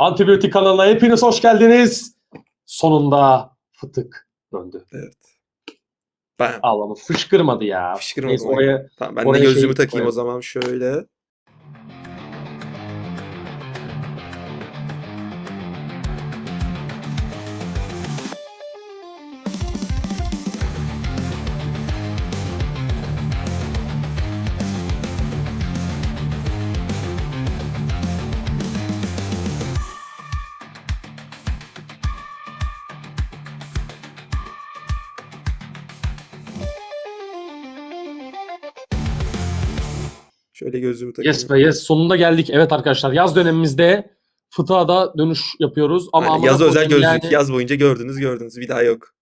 Antibiyotik kanalına hepiniz hoş geldiniz. Sonunda fıtık döndü. Evet. Ben Allah'ım fışkırmadı ya. fışkırmadım Neyse ama. oraya Tamam, ben de oraya gözlüğümü şey takayım o koyalım. zaman şöyle. Şöyle gözlüğümü takayım. Yes be yes, sonunda geldik. Evet arkadaşlar, yaz dönemimizde fıtığa da dönüş yapıyoruz. Ama Aynen, amına yaz özel koyayım gözlük. yani. Yaz boyunca gördünüz. Bir daha yok.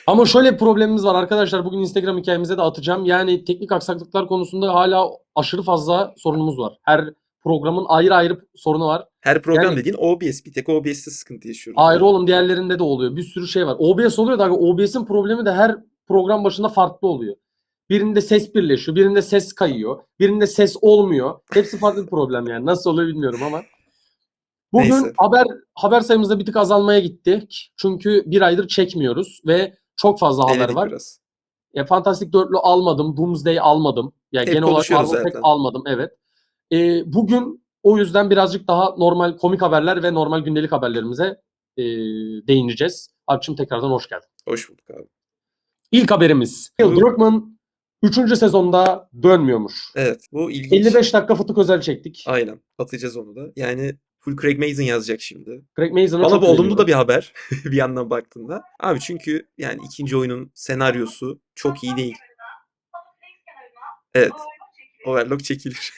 Ama şöyle bir problemimiz var arkadaşlar. Bugün Instagram hikayemize de atacağım. Yani teknik aksaklıklar konusunda hala aşırı fazla sorunumuz var. Her programın ayrı ayrı sorunu var. Her program Yani dediğin OBS. Bir tek OBS'te sıkıntı yaşıyoruz. ayrı yani. oğlum, diğerlerinde de oluyor. Bir sürü şey var. OBS oluyor da abi, OBS'in problemi de her program başında farklı oluyor. Birinde ses birleşiyor, birinde ses kayıyor, birinde ses olmuyor. Hepsi farklı bir problem yani. Nasıl oluyor bilmiyorum ama. Bugün Neyse. haber sayımızda bir tık azalmaya gittik. Çünkü bir aydır çekmiyoruz ve çok fazla haber Denedik var. biraz. Fantastic Dörtlü almadım, Doomsday almadım. Yani Hep genel olarak konuşuyoruz Marvel tek zaten. almadım, evet. Bugün o yüzden birazcık daha normal komik haberler ve normal gündelik haberlerimize değineceğiz. Alpçım, tekrardan hoş geldin. Hoş bulduk abi. İlk haberimiz. Neil Druckmann 3. sezonda dönmüyormuş. Evet, bu ilginç. 55 dakika fıtık özel çektik. Aynen. Atacağız onu da. Yani full Craig Mazin yazacak şimdi. Craig Mazin'a Bana çok bu olumlu güveniyorum. da bir haber bir yandan baktığında. Abi çünkü yani ikinci oyunun senaryosu çok iyi değil. Evet. Overlock çekilir.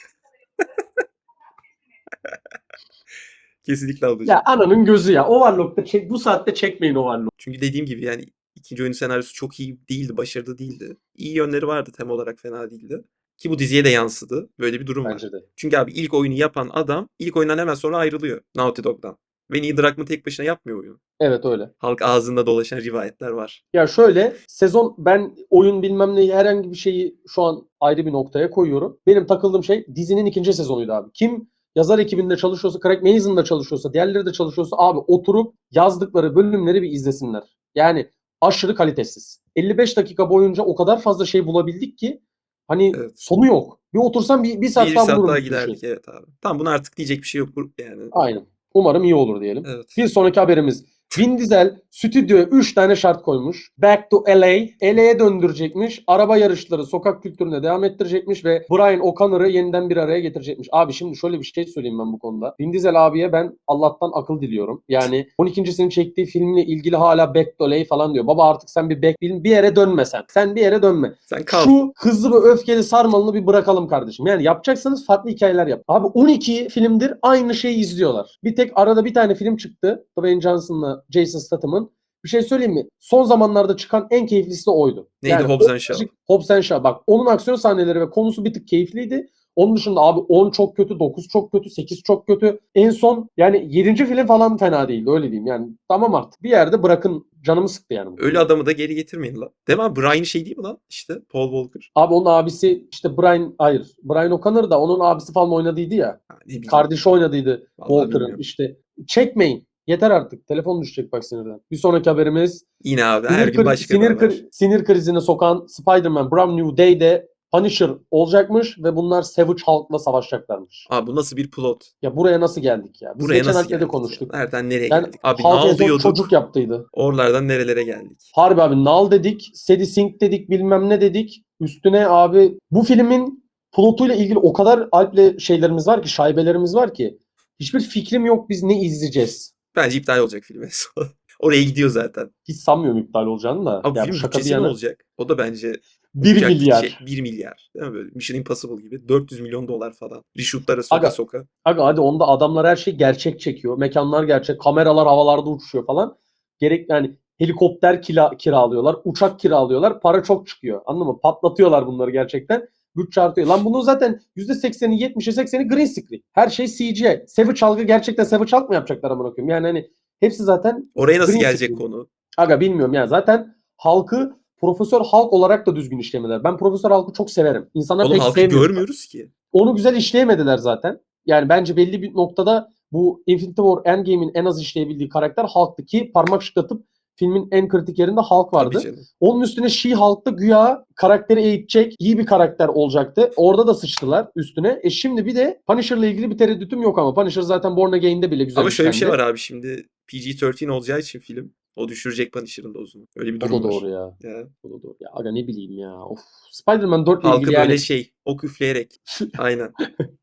Kesinlikle alacağım. Ya ananın gözü ya. Overlock'ta bu saatte çekmeyin Overlock. Çünkü dediğim gibi yani ikinci oyunun senaryosu çok iyi değildi, başarılı değildi. İyi yönleri vardı, tema olarak fena değildi. Ki bu diziye de yansıdı. Böyle bir durum var. Bence de. Çünkü abi ilk oyunu yapan adam ilk oyundan hemen sonra ayrılıyor Naughty Dog'dan. Ve Neil Druckmann tek başına yapmıyor oyunu. Evet öyle. Halk ağzında dolaşan rivayetler var. Ya şöyle, sezon, ben oyun bilmem ne herhangi bir şeyi şu an ayrı bir noktaya koyuyorum. Benim takıldığım şey dizinin 2. sezonuydu abi. Kim yazar ekibinde çalışıyorsa, Craig Mazin'da çalışıyorsa, diğerleri de çalışıyorsa abi oturup yazdıkları bölümleri bir izlesinler. Yani aşırı kalitesiz. 55 dakika boyunca o kadar fazla şey bulabildik ki hani Evet. sonu yok. Bir otursam bir saat Bir daha saat bulurum daha bir sürü şey. giderdik, evet abi. Tamam, bunu artık diyecek bir şey yok yani. Aynen. Umarım iyi olur diyelim. Evet. Bir sonraki haberimiz. Vin Diesel stüdyoya 3 tane şart koymuş. Back to LA. LA'ye döndürecekmiş. Araba yarışları, sokak kültürüne devam ettirecekmiş ve Brian O'Connor'ı yeniden bir araya getirecekmiş. Abi şimdi şöyle bir şey söyleyeyim ben bu konuda. Vin Diesel abiye ben Allah'tan akıl diliyorum. Yani 12.sini çektiği filmle ilgili hala Back to LA falan diyor. Baba artık sen bir yere dönme sen. Sen bir yere dönme. Sen kal. Şu hızlı ve öfkeli sarmalını bir bırakalım kardeşim. Yani yapacaksanız farklı hikayeler yap. Abi 12 filmdir aynı şeyi izliyorlar. Bir tek arada bir tane film çıktı. Dwayne Johnson'la Jason Statham'ın. Bir şey söyleyeyim mi? Son zamanlarda çıkan en keyiflisi de oydu. Neydi? Hobbs and Shaw. Hobbs and Shaw. Bak, onun aksiyon sahneleri ve konusu bir tık keyifliydi. Onun dışında abi 10 çok kötü, 9 çok kötü, 8 çok kötü. En son yani 7. film falan fena değildi, öyle diyeyim. Yani tamam, artık bir yerde bırakın, canımı sıktı yani. Ölü adamı da geri getirmeyin lan. Değil mi abi? Brian şey değil mi lan? İşte Paul Walker. Abi onun abisi işte Brian O'Connor da onun abisi falan oynadıydı ya. Ha, ne bileyim. Kardeşi oynadıydı Vallahi Walker'ın. bilmiyorum. İşte çekmeyin. Yeter artık. Telefon düşecek bak sinirden. Bir sonraki haberimiz. Yine abi her gün başka bir haber. Sinir krizine sokan Spider-Man Brand New Day'de Punisher olacakmış ve bunlar Savage Hulk'la savaşacaklarmış. Abi bu nasıl bir plot? Ya buraya nasıl geldik ya? Biz Buraya geçen nasıl hafta da geldik konuştuk. ya? Nereden nereye Yani geldik? Abi Hulk nal en son diyorduk. çocuk yaptıydı. Oralardan nerelere geldik? Harbi abi nal dedik, Sadie Sink dedik, bilmem ne dedik. Üstüne abi bu filmin plotuyla ilgili o kadar Alp'le şeylerimiz var ki, şaibelerimiz var ki. Hiçbir fikrim yok biz ne izleyeceğiz. Bence iptal olacak film en son. Oraya gidiyor zaten. Hiç sanmıyorum iptal olacağını da. Abi Ya film şaka bir bütçesi ne yana. olacak? O da bence 1 olacak milyar. 1 milyar. Değil mi böyle? Mission Impossible gibi. 400 milyon dolar falan. Reshoot'lara soka Aga, soka. Aga hadi, onda adamlar her şey gerçek çekiyor. Mekanlar gerçek. Kameralar havalarda uçuşuyor falan. Gerek yani helikopter kiralıyorlar. Uçak kiralıyorlar. Para çok çıkıyor. Anladın mı? Patlatıyorlar bunları gerçekten. Bütçe artıyor. Lan bunun zaten %80'i 70'i 80'i green screen. Her şey CGI. Savage Hulk'ı gerçekten Savage Hulk mı yapacaklar amına koyayım? Yani hani hepsi zaten Oraya nasıl green gelecek screen. konu? Aga bilmiyorum ya. Zaten Hulk'ı Profesör Hulk olarak da düzgün işlemediler. Ben Profesör Hulk'ı çok severim. İnsanlar Oğlum pek halkı sevmiyor. görmüyoruz ki. Onu güzel işleyemediler zaten. yani bence belli bir noktada bu Infinity War Endgame'in en az işleyebildiği karakter Hulk'tı ki parmak şıklatıp filmin en kritik yerinde Hulk Tabii vardı. canım. Onun üstüne She-Hulk'ta güya karakteri eğitecek iyi bir karakter olacaktı. Orada da sıçtılar üstüne. Şimdi bir de Punisher'la ilgili bir tereddütüm yok ama Punisher zaten Born Again'de bile güzel Ama şöyle bir şey işlendi. var abi, şimdi PG-13 olacağı için film o düşürecek Punisher'ın dozunu. Öyle bir O durum da var. doğru ya. Ya. O da doğru. Ya aga ne bileyim ya. Of. Spider-Man 4 ile ilgili Halka böyle yani. şey ok üfleyerek. Aynen.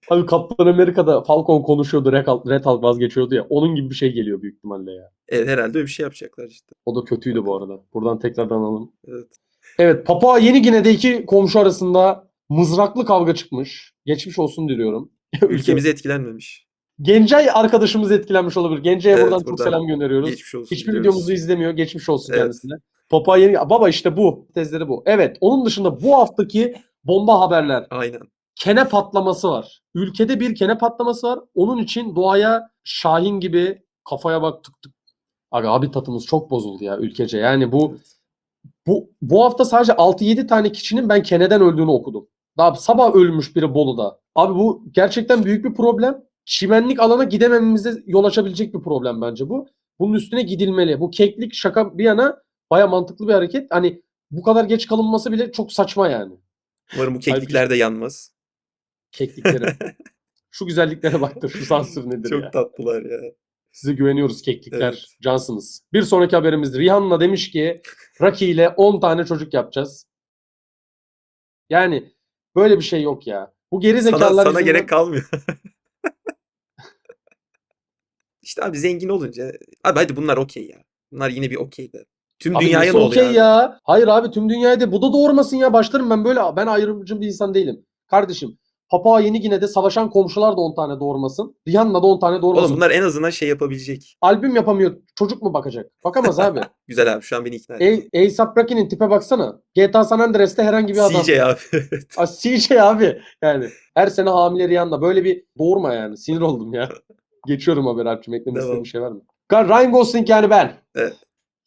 Abi Kaptan Amerika'da Falcon konuşuyordu. Red Hulk vazgeçiyordu ya. Onun gibi bir şey geliyor büyük ihtimalle ya. Evet, herhalde öyle bir şey yapacaklar işte. O da kötüydü bu Bakalım. arada. Buradan tekrardan alalım. Evet. Evet, Papua Yeni Gine'de iki komşu arasında mızraklı kavga çıkmış. Geçmiş olsun diliyorum. Ülke. Ülkemiz etkilenmemiş. Gencay arkadaşımız etkilenmiş olabilir. Gencay'a buradan Evet, çok buradan selam gönderiyoruz. geçmiş olsun Hiçbir diliyoruz. videomuzu izlemiyor. Geçmiş olsun Evet. kendisine. Papua Yeni Baba işte bu. Tezleri bu. Evet. Onun dışında bu haftaki bomba haberler. Aynen. Kene patlaması var. Ülkede bir kene patlaması var. Onun için doğaya Şahin gibi kafaya bak tık tık. Aga habitatımız çok bozuldu ya ülkece. Yani Evet. bu hafta sadece 6-7 tane kişinin ben keneden öldüğünü okudum. Daha sabah ölmüş biri Bolu'da. Abi bu gerçekten büyük bir problem. Çimenlik alana gidemememize yol açabilecek bir problem bence bu. Bunun üstüne gidilmeli. Bu keklik şaka bir yana baya mantıklı bir hareket. Hani bu kadar geç kalınması bile çok saçma yani. Umarım bu Halbuki keklikler de yanmaz. keklikleri. Şu güzelliklere baktır. Şu sansür nedir Çok ya? tatlılar ya. Size güveniyoruz keklikler. Evet. Cansınız. Bir sonraki haberimiz Rihanna demiş ki Rocky ile 10 tane çocuk yapacağız. Yani böyle bir şey yok ya. Bu geri Sana zekalılar sana gerek yüzünden. kalmıyor. İşte abi zengin olunca abi hadi bunlar okey ya. Bunlar yine bir okey de. Tüm Abi dünyaya nesi ne oluyor okey abi? ya? Hayır abi tüm dünyayı da bu da doğurmasın ya. Başlarım ben böyle. Ben ayrımcı bir insan değilim. Kardeşim Papua Yeni Gine'de savaşan komşular da 10 tane doğurmasın. Rihanna da 10 tane Oğlum doğurmasın. bunlar en azından şey yapabilecek. Albüm yapamıyor. Çocuk mu bakacak? Bakamaz abi. Güzel abi, şu an beni ikna ettin. A$AP Rocky'nin tipe baksana. GTA San Andreas'te herhangi bir CJ adam. abi. Evet. CJ abi. Yani her sene hamile Rihanna. Böyle bir doğurma yani. Sinir oldum ya. Geçiyorum haber Alp'cim. Eklemek istediğin bir Devam. şey var mı? Ryan Gosling yani ben. Evet.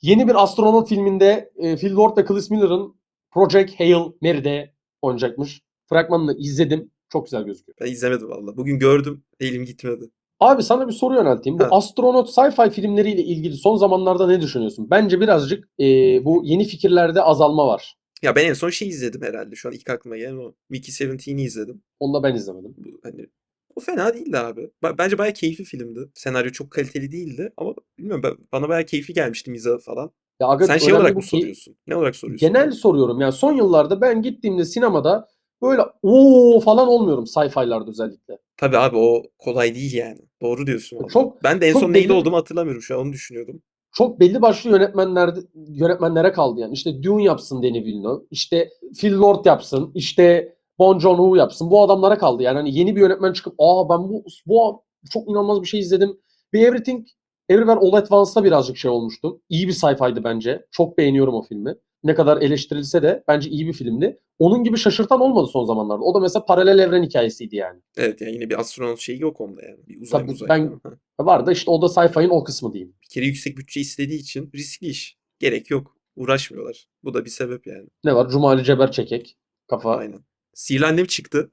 Yeni bir astronot filminde Phil Lord ve Chris Miller'ın Project Hail Mary'de oynayacakmış. Fragmanını izledim. Çok güzel gözüküyor. Ben izlemedim valla. Bugün gördüm. Elim gitmedi. Abi sana bir soru yönelteyim. Bu Ha. astronot sci-fi filmleriyle ilgili son zamanlarda ne düşünüyorsun? Bence birazcık bu yeni fikirlerde azalma var. Ya ben en son şey izledim herhalde. Şu an ilk aklıma gelen o. Mickey 17'i izledim. Onu da ben izlemedim. Bu, hani o fena değildi abi. Bence bayağı keyifli filmdi. Senaryo çok kaliteli değildi ama bilmiyorum, bana bayağı keyifli gelmişti mizahı falan. Ya aga Sen şey önemli olarak mı bu ki soruyorsun? Ne olarak soruyorsun genel onu? soruyorum. Yani son yıllarda ben gittiğimde sinemada böyle ooo falan olmuyorum sci-fi'larda özellikle. Tabii abi, o kolay değil yani. Doğru diyorsun valla. Çok Ben de en son çok neyde belli olduğumu hatırlamıyorum, şu an onu düşünüyordum. çok belli başlı yönetmenlere kaldı yani. İşte Dune yapsın Denis Villeneuve, işte Phil Lord yapsın, işte Bong Joon-ho yapsın. Bu adamlara kaldı. Yani hani yeni bir yönetmen çıkıp ben bu çok inanılmaz bir şey izledim. Bir Everything Everywhere All at Once'da birazcık şey olmuştum. İyi bir sayfaydı bence. Çok beğeniyorum o filmi. Ne kadar eleştirilse de bence iyi bir filmdi. Onun gibi şaşırtan olmadı son zamanlarda. O da mesela paralel evren hikayesiydi yani. Evet, yani yine bir astronot şeyi yok onda yani. Bir Tabii uzay ben falan. Ha. var da işte o da sci-fi'nin o kısmı diyeyim. Bir kere yüksek bütçe istediği için riskli iş. Gerek yok. Uğraşmıyorlar. Bu da bir sebep yani. Ne var? Cumali Ceber Çekek. Kafa. Aynen. Sihirli Annem çıktı.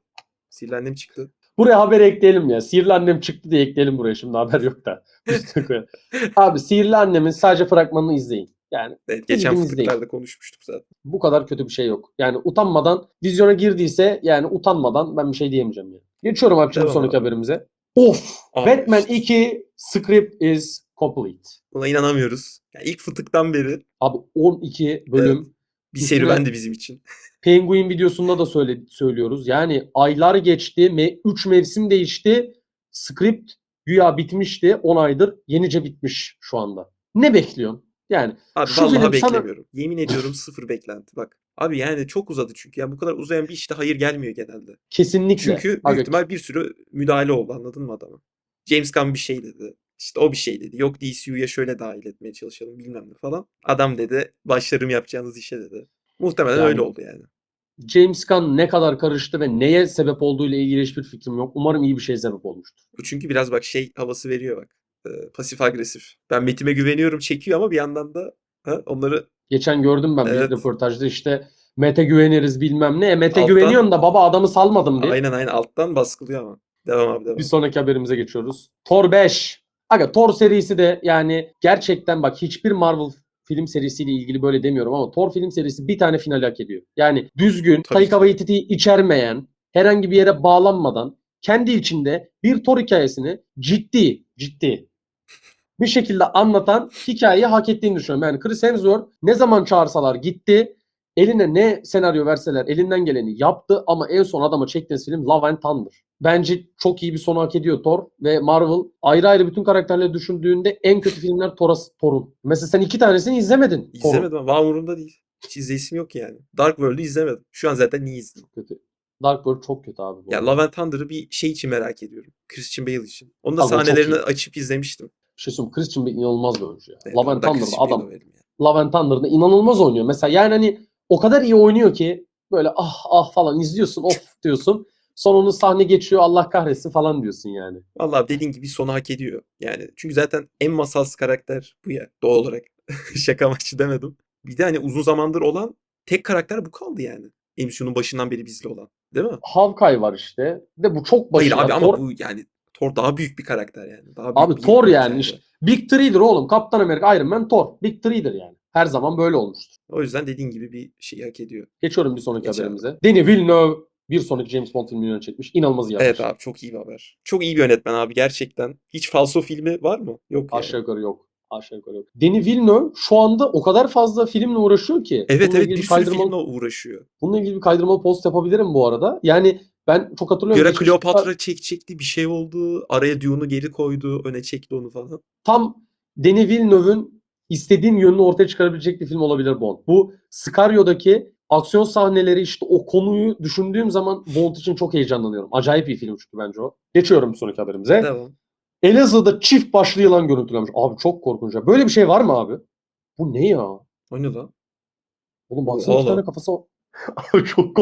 Sihirli Annem çıktı. Buraya haber ekleyelim ya. Sihirli Annem çıktı diye ekleyelim buraya. Şimdi haber yok da. Üstüne koyalım. Abi Sihirli Annem'in sadece fragmanını izleyin. Yani Evet, bir geçen gidin izleyin. fıtıklarda konuşmuştuk zaten. Bu kadar kötü bir şey yok. Yani utanmadan vizyona girdiyse yani utanmadan ben bir şey diyemeyeceğim yani. Geçiyorum abi şimdi Devam sonraki abi. haberimize. Of! Abi Batman işte. 2 script is complete. Buna inanamıyoruz. Yani ilk fıtıktan beri Abi 12 evet, bölüm bir üstüne serüvendi bizim için. Penguin videosunda da söylüyoruz. Yani aylar geçti. 3 mevsim değişti. Script güya bitmişti. 10 aydır. Yenice bitmiş şu anda. Ne bekliyorsun? Yani Abi şu vallahi film sana beklemiyorum. Yemin ediyorum, sıfır beklenti bak. Abi yani çok uzadı çünkü. Yani bu kadar uzayan bir işte hayır gelmiyor genelde. kesinlikle. Çünkü büyük Aga, ihtimal bir sürü müdahale oldu, anladın mı adamı? James Gunn bir şey dedi. İşte o bir şey dedi. Yok, DCU'ya şöyle dahil etmeye çalışalım bilmem ne falan. Adam dedi başlarım yapacağınız işe dedi. Muhtemelen öyle yani oldu yani. James Gunn ne kadar karıştı ve neye sebep olduğu ile ilgili hiçbir fikrim yok. Umarım iyi bir şey sebep olmuştur. Bu çünkü biraz bak şey havası veriyor bak. Pasif agresif. Ben Metin'e güveniyorum çekiyor ama bir yandan da onları Geçen gördüm ben bir evet, röportajda işte Mete güveniriz bilmem ne. Mete alttan güveniyorsun da baba adamı salmadım diye. aynen alttan baskılıyor ama. Devam abi Bir devam. sonraki haberimize geçiyoruz. Thor 5. Aga Thor serisi de yani gerçekten bak hiçbir Marvel film serisiyle ilgili böyle demiyorum ama Thor film serisi bir tane final hak ediyor. Yani düzgün, Tabii Taika ki. Waititi'yi içermeyen, herhangi bir yere bağlanmadan kendi içinde bir Thor hikayesini ciddi bir şekilde anlatan hikayeyi hak ettiğini düşünüyorum. Yani Chris Hemsworth ne zaman çağırsalar gitti. Eline ne senaryo verseler elinden geleni yaptı ama en son adama çektiğiniz film Love and Thunder. Bence çok iyi bir sonu hak ediyor Thor ve Marvel ayrı ayrı bütün karakterleri düşündüğünde en kötü filmler Thor'un. Mesela sen iki tanesini izlemedin Thor'un. İzlemedim ama umurumda değil. Hiç izleyesim yok yani. Dark World'u izlemedim. Şu an zaten niye izleyeyim? Çok kötü. Dark World çok kötü abi bu Ya arada. Love and Thunder'ı bir şey için merak ediyorum. Christian Bale için. Onun da Abi o çok sahnelerini iyi. açıp izlemiştim. Bir şey söyleyeyim. Christian Bale inanılmaz bir oyuncu ya. Evet Love onu and da Thunder'da Christian Bale'a adam verim ya. Love and Thunder'da inanılmaz oynuyor. Mesela yani hani o kadar iyi oynuyor ki böyle ah falan izliyorsun of diyorsun. Sonra onun sahne geçiyor Allah kahretsin falan diyorsun yani. Vallahi dediğin gibi sonu hak ediyor. Yani çünkü zaten en masalsı karakter bu ya. Doğal olarak. Şaka amaçlı demedim. Bir de hani uzun zamandır olan tek karakter bu kaldı yani. MCU'nun başından beri bizle olan. Değil mi? Hawkeye var işte. De bu çok Hayır başı abi ya. ama Thor bu yani Thor daha büyük bir karakter yani. Daha büyük abi bir Thor yıldız yani hikayede. işte. Big Three'dir oğlum. Kaptan Amerika, Iron Man, Thor. Big Three'dir yani. Her zaman böyle olmuştur. O yüzden dediğin gibi bir şey hak ediyor. Geçiyorum bir sonraki Geç abi. haberimize. Denis Villeneuve bir sonraki James Bond filmini yönetecekmiş. İnanılmaz iyi Evet haber. abi çok iyi bir haber. Çok iyi bir yönetmen abi gerçekten. Hiç falso filmi var mı? Yok yani. Aşağı yukarı yok. Aşağı yukarı yok. Denis Villeneuve şu anda o kadar fazla filmle uğraşıyor ki. Evet Bununla evet ilgili bir bir sürü kaydırmalı filmle uğraşıyor. Bununla ilgili bir kaydırmalı post yapabilirim bu arada. Yani ben çok Bir hatırlıyorum ara geçmişte Kleopatra çekti bir şey oldu. Araya Dune'u geri koydu. Öne çekti onu falan. tam Denis Villeneuve'ün istediğim yönünü ortaya çıkarabilecek bir film olabilir Bond. Bu Sicario'daki aksiyon sahneleri işte o konuyu düşündüğüm zaman Bond için çok heyecanlanıyorum. Acayip iyi film çünkü bence o. Geçiyorum bir sonraki haberimize. Devam. Elazığ'da çift başlı yılan görüntülenmiş. Abi çok korkunç ya. Böyle bir şey var mı abi? Bu ne ya? O ne lan? Oğlum baksana Oha iki tane lan. kafası var. Abi çok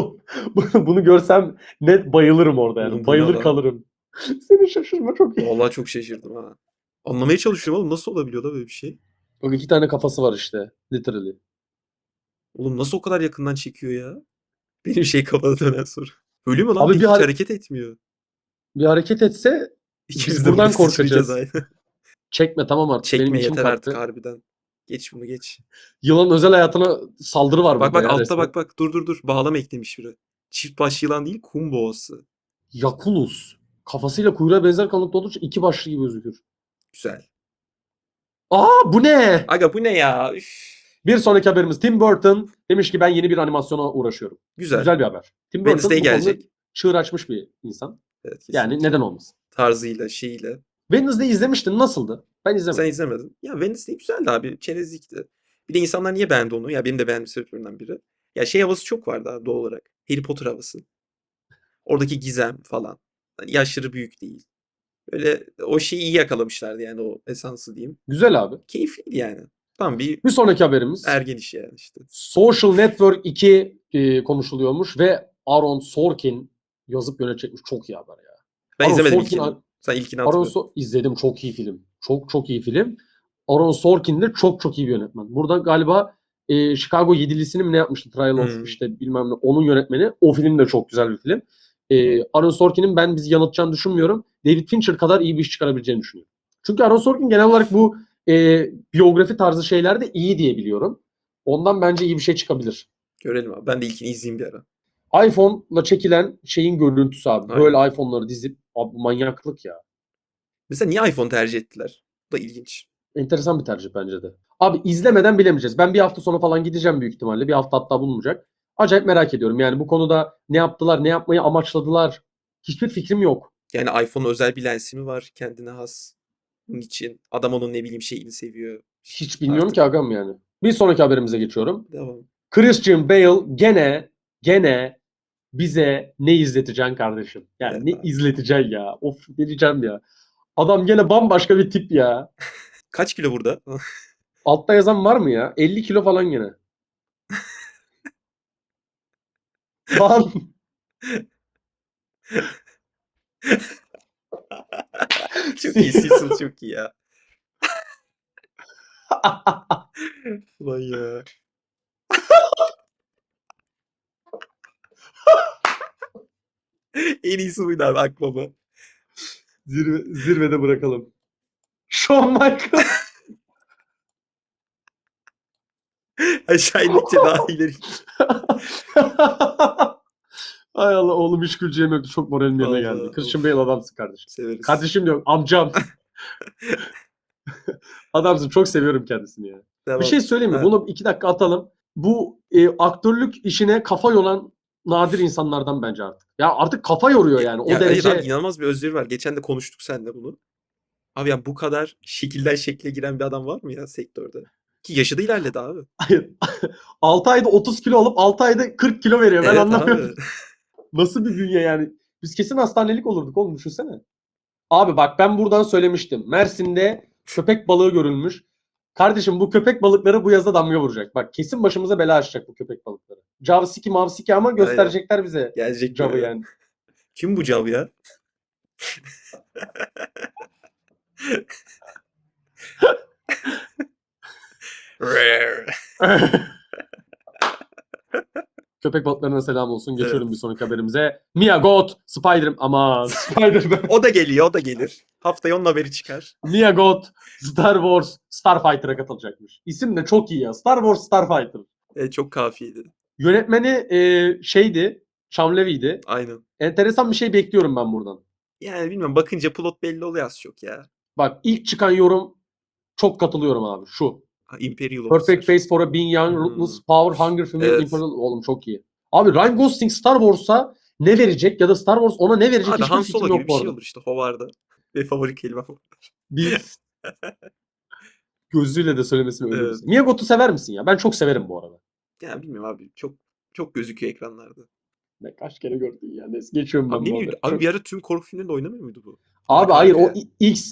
bunu görsem net bayılırım orada Oğlum yani. bu ne Bayılır lan? kalırım. Seni şaşırma çok iyi. Vallahi çok şaşırdım ha. Anlamaya çalışıyorum oğlum nasıl olabiliyor da böyle bir şey? Bak iki tane kafası var işte. Literally. Oğlum nasıl o kadar yakından çekiyor ya? Benim şey kafada dönen soru. Ölü mü lan? Bir de Abi hiç hareket etmiyor. bir hareket etse biz İkimiz de burada buradan sıçrayacağız korkacağız. aynı. Çekme tamam artık. Benim Çekme içim yeter artık kalktı. harbiden. Geç bunu geç. Yılanın özel hayatına saldırı var Bak burada bak ya altta resmen. bak. Dur. Bağlama eklemiş biri. Çift baş yılan değil kum boğası. Yakulus. Kafasıyla kuyruğa benzer kalınlıkta olduğu için iki başlı gibi gözükür. Güzel. Aa bu ne? Aga bu ne ya? Üf. Bir sonraki haberimiz Tim Burton demiş ki ben yeni bir animasyona uğraşıyorum. Güzel. Güzel bir haber. Tim Wednesday Burton bu konuda gelecek. çığır açmış bir insan. Evet Yani kesinlikle. neden olmasın? Tarzıyla şeyiyle. Wednesday'i izlemiştin. Nasıldı? Ben Sen izlemedim. izlemedin. Ya Wednesday güzeldi abi. Çerezlikti. Bir de insanlar niye beğendi onu? Ya benim de beğendiğim sebeplerimden biri. Ya şey havası çok vardı abi doğal olarak. Harry Potter havası. Oradaki gizem falan. Hani yaşları büyük değil. Böyle o şeyi iyi yakalamışlardı yani o esansı diyeyim. Güzel abi. Keyifliydi yani. Tam bir Bir sonraki haberimiz ergen işi yani işte. Social Network 2 konuşuluyormuş ve Aaron Sorkin yazıp yönetecekmiş. Çok iyi haber ya. Ben Aaron izlemedim Sorkin ilkini. Sen ilkini hatırlıyorum. izledim çok iyi film. Çok iyi film. Aaron Sorkin de çok iyi bir yönetmen. Burada galiba Chicago 7'lisini mi ne yapmıştı? Trial of Hmm. işte bilmem ne. Onun yönetmeni. O film de çok güzel bir film. Aaron Sorkin'in ben bizi yanıltacağını düşünmüyorum. David Fincher kadar iyi bir iş çıkarabileceğini düşünüyorum. Çünkü Aaron Sorkin genel olarak bu biyografi tarzı şeylerde iyi diye biliyorum. Ondan bence iyi bir şey çıkabilir. Görelim abi. Ben de ilkini izleyeyim bir ara. iPhone'la çekilen şeyin görüntüsü abi. Aynen. Böyle iPhone'ları dizip abi bu manyaklık ya. Mesela niye iPhone tercih ettiler? Bu da ilginç. Enteresan bir tercih bence de. Abi izlemeden bilemeyeceğiz. Ben bir hafta sonra falan gideceğim büyük ihtimalle. Bir hafta hatta bulunacak. Acayip merak ediyorum. Yani bu konuda ne yaptılar, ne yapmayı amaçladılar. Hiçbir fikrim yok. Yani iPhone'un özel bir lensi mi var kendine has? Bunun için adam onun ne bileyim şeyini seviyor. Hiç bilmiyorum ki Artık agam yani. Bir sonraki haberimize geçiyorum. devam. Christian Bale gene bize ne izleteceksin kardeşim? Yani Evet ne abi. izleteceksin ya? Of delireceğim ya. Adam gene bambaşka bir tip ya. Kaç kilo burada? Altta yazan var mı ya? 50 kilo falan gene. Lan. Çok iyi. Cecil çok iyi ya. Ulan ya. En iyisi buydu abi akbaba. Zirvede bırakalım. Shawn Michaels. Aşağı indikçe daha ileri. Ay Allah oğlum hiç güleceğim yoktu. Çok moralim yerine Vallahi, geldi. Christian of. Bale adamsın kardeşim. Severiz. Kardeşim diyorum amcam. Adamsın çok seviyorum kendisini ya. Devam. Bir şey söyleyeyim mi? Ha. Bunu 2 dakika atalım. Bu aktörlük işine kafa yoran nadir insanlardan bence artık. Ya artık kafa yoruyor yani. O Ya hayır derece. abi, inanılmaz bir özveri var. Geçen de konuştuk seninle bunu. Abi ya bu kadar şekilden şekle giren bir adam var mı ya sektörde? Ki yaşı da ilerledi abi. Hayır. 6 ayda 30 kilo alıp 6 ayda 40 kilo veriyor. Ben Evet anlamıyorum. abi. Nasıl bir bünye yani? Biz kesin hastanelik olurduk oğlum düşünsene. Abi bak ben buradan söylemiştim. Mersin'de köpek balığı görülmüş. Kardeşim bu köpek balıkları bu yaza damga vuracak. Bak kesin başımıza bela açacak bu köpek balıkları. Cavsiki mavsiki ama gösterecekler bize Gelecek Cav'ı böyle. yani. Kim bu Cav ya? Köpek balıklarına selam olsun. Geçiyorum bir sonraki haberimize. Mia Goth, Spider-Man. O da geliyor, o da gelir. Haftaya onun haberi çıkar. Mia Goth, Star Wars, Starfighter'a katılacakmış. İsim de çok iyi ya. Star Wars, Starfighter. Çok kafiydi. Yönetmeni şeydi, Sean Levy'di. Aynen. Enteresan bir şey bekliyorum ben buradan. Yani bilmiyorum, bakınca plot belli oluyor az çok ya. Bak ilk çıkan yorum çok katılıyorum abi. Şu. Imperial Perfect Officer. Face for a Being Young, Ruthless Power, Hunger, Female, Evet. Imperial. Oğlum çok iyi. Abi Ryan Gosling Star Wars'a ne verecek ya da Star Wars ona ne verecek Abi hiçbir Han fikrim Solo yok gibi bir bu şey arada. olur işte Howard'da. Ve favori kelimem o. Biz gözüyle de söylemesini ölürüz. Evet. Mia Goth'u sever misin ya? Ben çok severim bu arada. Ya bilmiyorum abi, çok gözüküyor ekranlarda. Ne kaç kere gördün ya. Neyse geçiyorum ben Abi, bu ne bileyim, haberi. abi Çok- bir ara tüm korku filmlerinde oynamıyor muydu bu? Abi Arka hayır o arkaya.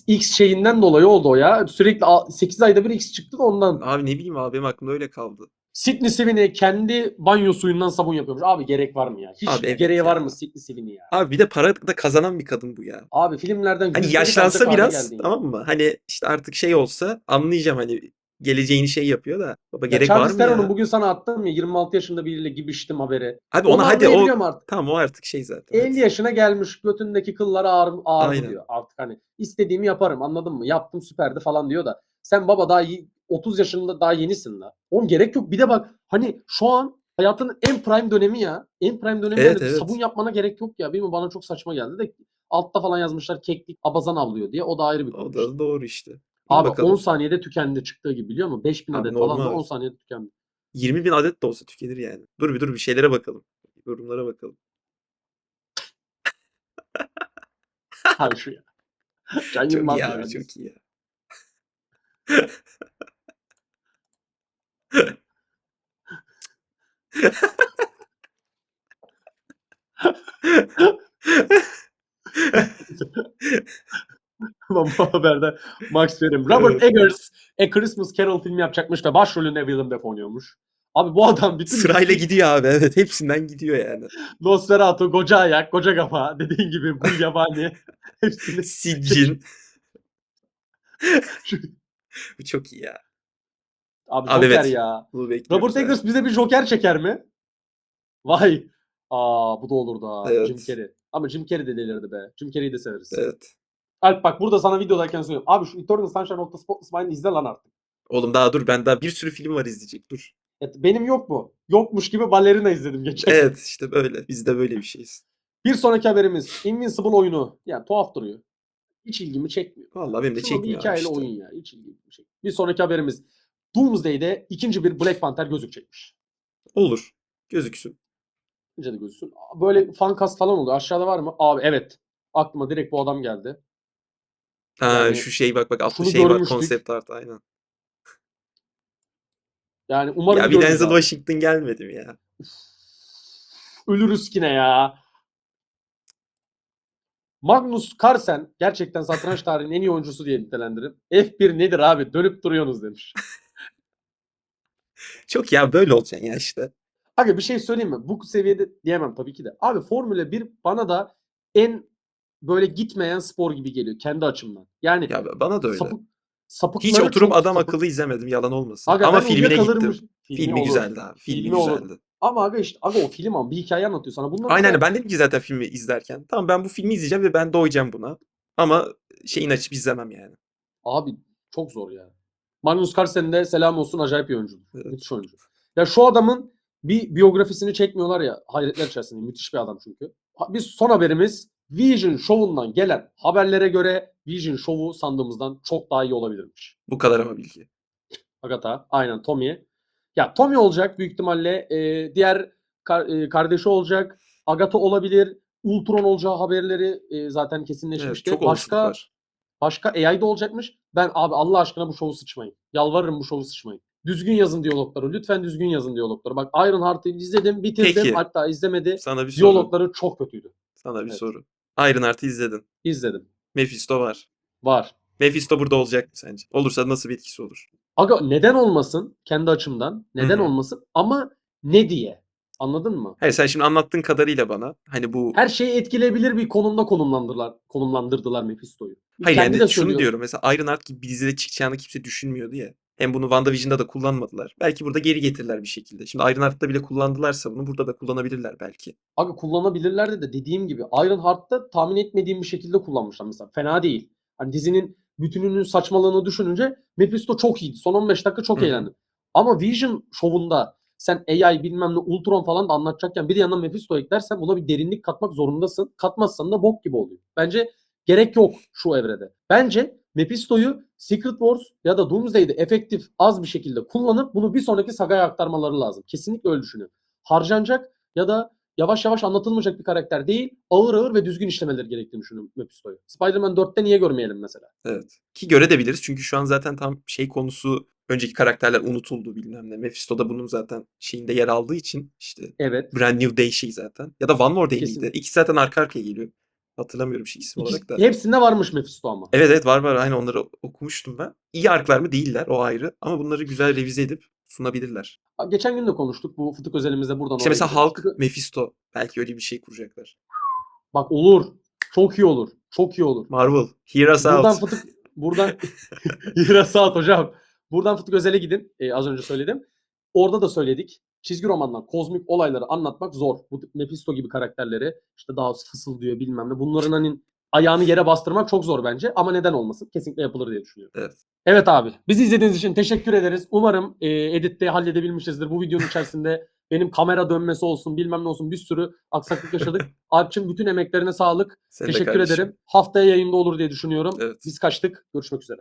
X şeyinden dolayı oldu o ya. Sürekli 8 ayda bir X çıktı da ondan. Abi ne bileyim abi, benim aklımda öyle kaldı. Sydney Sweeney kendi banyo suyundan sabun yapıyormuş. Abi gerek var mı ya? Hiç Abi evet gereği var ya. mı Sydney Sweeney ya? Abi bir de para da kazanan bir kadın bu ya. Abi filmlerden Hani yüzdelik alacak yaşlansa hale biraz, geldin ya. tamam mı? Hani işte artık şey olsa anlayacağım, hani geleceğini şey yapıyor da. Baba Ya gerek var Charlize mı Theron'un ya? bugün sana attım ya 26 yaşında biriyle gibiştim haberi. Abi Onu ona hadi, o anlayabiliyorum artık. tamam, o artık şey zaten. 50 Hadi. yaşına gelmiş götündeki kılları ağrı Aynen. diyor. Artık hani istediğimi yaparım anladın mı? Yaptım süperdi falan diyor da. Sen baba daha 30 yaşında daha yenisin la. Oğlum gerek yok. Bir de bak hani şu an hayatının en prime dönemi ya. En prime dönemi Evet, yani evet. sabun yapmana gerek yok ya. Bilmiyorum bana çok saçma geldi de altta falan yazmışlar keklik abazan avlıyor diye. O da ayrı bir konu O işte. da doğru işte. Dur Abi 10 bakalım. saniyede tükendi çıktığı gibi biliyor musun? 5000 Abi adet falan da normal. 10 saniyede tükendi. 20.000 adet de olsa tükenir yani. Dur bir şeylere bakalım. Yorumlara bakalım. Abi şu ya. Can Çok Yılmaz iyi ya. abi, çok iyi ya. Ama bu haberde Max Verim. Robert Evet. Eggers A Christmas Carol filmi yapacakmış ve başrolünde Willem Dafoe oynuyormuş. Abi bu adam bütün Sırayla listeyi gidiyor abi. Evet, hepsinden gidiyor yani. Nosferatu, Koca Ayak, Koca Kafa dediğin gibi Gulyabani hepsini Siccin. Şu- Bu çok iyi ya. Abi Abi Joker evet. ya. Bunu Robert bekliyoruz abi. Eggers bize bir Joker çeker mi? Vay. Bu da olurdu ha. Jim Evet. Carrey. Ama Jim Carrey de delirdi be. Jim Carrey'i de severiz. Evet. Alp bak burada sana videodayken söylüyorum. Abi şu Eternal Sunshine of the Spotless Mind'i izle lan artık. Oğlum daha dur, ben daha bir sürü film var izleyecek, dur. Benim yok mu? Yokmuş gibi Ballerina izledim geçen. Evet işte böyle. Biz de böyle bir şeyiz. Bir sonraki haberimiz Invincible oyunu. Yani tuhaf duruyor. Hiç ilgimi çekmiyor. Vallahi benim de Şunun bir çekmiyor abi hikayeli işte. oyun ya. Hiç ilgimi çekmiyor. Bir sonraki haberimiz Doomsday'de ikinci bir Black Panther gözükecekmiş. Olur. Gözüksün. İkinci de gözüksün. Böyle fancast falan oluyor. Aşağıda var mı? Abi evet. Aklıma direkt bu adam geldi. Ha Yani şu şey, bak altta şunu şey var. görmüştük. Konsept art, aynen. Yani umarım Ya bir görürüz Denzel abi. Washington gelmedi mi ya? Ölürüz yine ya. Magnus Carlsen gerçekten satranç tarihinin en iyi oyuncusu diye nitelendiririm. F1 nedir abi? Dönüp duruyorsunuz demiş. Çok ya, böyle olacaksın ya işte. Abi bir şey söyleyeyim mi? Bu seviyede diyemem tabii ki de. Abi Formula 1 bana da en böyle gitmeyen spor gibi geliyor kendi açımdan. Yani Ya bana da öyle. sapık, Hiç sapıkları oturup çok adam sapık. akıllı izlemedim, yalan olmasın. Aga Ama ben filmine uyuyakalırmış. gittim. Filmi Filmi olur. güzeldi abi. Filmi Filmi olur. güzeldi. Ama aga işte aga o film ama bir hikaye anlatıyor sana. Bunlar Aynen mesela ben dedim ki zaten filmi izlerken. Tamam, ben bu filmi izleyeceğim ve ben doyacağım buna. Ama şeyin açıp izlemem yani. Abi çok zor ya. Magnus Carlsen de selam olsun, acayip bir oyuncudur. Evet. Müthiş oyuncu. Ya şu adamın bir biyografisini çekmiyorlar ya, hayretler içerisinde. Müthiş bir adam çünkü. Biz son haberimiz, Vision Show'undan gelen haberlere göre Vision Show'u sandığımızdan çok daha iyi olabilirmiş. Bu kadar ama bilgi. Agatha, aynen Tommy. Ya Tommy olacak büyük ihtimalle. Diğer kardeşi olacak. Agatha olabilir. Ultron olacağı haberleri zaten Evet, kesinleşmişti. çok olasılık var. Başka AI'da olacakmış. Ben abi Allah aşkına bu şovu sıçmayın. Yalvarırım bu şovu sıçmayın. Düzgün yazın diyalogları. Lütfen düzgün yazın diyalogları. Bak Ironheart'ı izledim, bitirdim. Peki, Hatta izlemedi. sana bir soru. Diyalogları çok kötüydü. Sana bir Evet. soru. Ironheart'ı izledin. İzledim. Mephisto var. Var. Mephisto burada olacak mı sence? Olursa nasıl bir etkisi olur? Aga neden olmasın? Kendi açımdan. Hı Neden hı. olmasın? Ama ne diye? Anladın mı? Hayır, sen şimdi anlattığın kadarıyla bana hani bu Her şeyi etkileyebilir bir konumda konumlandırdılar Mephisto'yu. hayır Kendi yani de şunu söylüyor. diyorum, mesela Ironheart gibi bir dizide çıkacağını kimse düşünmüyordu ya. Hem bunu WandaVision'da da kullanmadılar. Belki burada geri getirirler bir şekilde. Şimdi Ironheart'ta bile kullandılarsa bunu burada da kullanabilirler belki. Aga kullanabilirlerdi de dediğim gibi Ironheart'ta tahmin etmediğim bir şekilde kullanmışlar mesela. Fena değil. Hani dizinin bütününün saçmalığını düşününce Mephisto çok iyiydi. Son 15 dakika çok Hı hı. eğlendim. Ama Vision şovunda sen AI bilmem ne Ultron falan da anlatacakken bir de yanına Mephisto eklersen buna bir derinlik katmak zorundasın. Katmazsan da bok gibi oluyor. Bence gerek yok şu evrede. Bence Mephisto'yu Secret Wars ya da Doomsday'de efektif az bir şekilde kullanıp bunu bir sonraki sagaya aktarmaları lazım. Kesinlikle öyle düşünüyorum. Harcanacak ya da yavaş yavaş anlatılmayacak bir karakter değil, ağır ağır ve düzgün işlemeleri gerektiğini düşünüyorum Mephisto'yu. Spider-Man 4'te niye görmeyelim mesela? Evet. Ki görebiliriz çünkü şu an zaten tam şey konusu, önceki karakterler unutuldu bilmem ne. Mephisto da bunun zaten şeyinde yer aldığı için işte Evet. Brand New Day şey zaten. Ya da One More Day miydi? Kesin. İkisi zaten arka arkaya geliyor. Hatırlamıyorum şey isim olarak da. Hepsinde varmış Mephisto ama. Evet evet, var var, aynı onları okumuştum ben. İyi arklar mı değiller, o ayrı, ama bunları güzel revize edip sunabilirler. Geçen gün de konuştuk. Bu Fıtık özelimizde buradan İşte oraya mesela gidelim. Hulk, Mephisto, belki öyle bir şey kuracaklar. Bak olur. Çok iyi olur. Çok iyi olur. Marvel, hear us out. Buradan yine saat hocam. Buradan Fıtık Özel'e gidin. Az önce söyledim. Orada da söyledik. Çizgi romandan kozmik olayları anlatmak zor. Bu Mephisto gibi karakterleri işte daha fısıldıyor bilmem ne. Bunların hani ayağını yere bastırmak çok zor bence. Ama neden olmasın? Kesinlikle yapılır diye düşünüyorum. Evet. Evet abi. Bizi izlediğiniz için teşekkür ederiz. Umarım editte halledebilmişizdir. Bu videonun içerisinde benim kamera dönmesi olsun bilmem ne olsun bir sürü aksaklık yaşadık. Alp'cim bütün emeklerine sağlık. Sen de Teşekkür kardeşim. ederim. Haftaya yayında olur diye düşünüyorum. Evet. Biz kaçtık. Görüşmek üzere.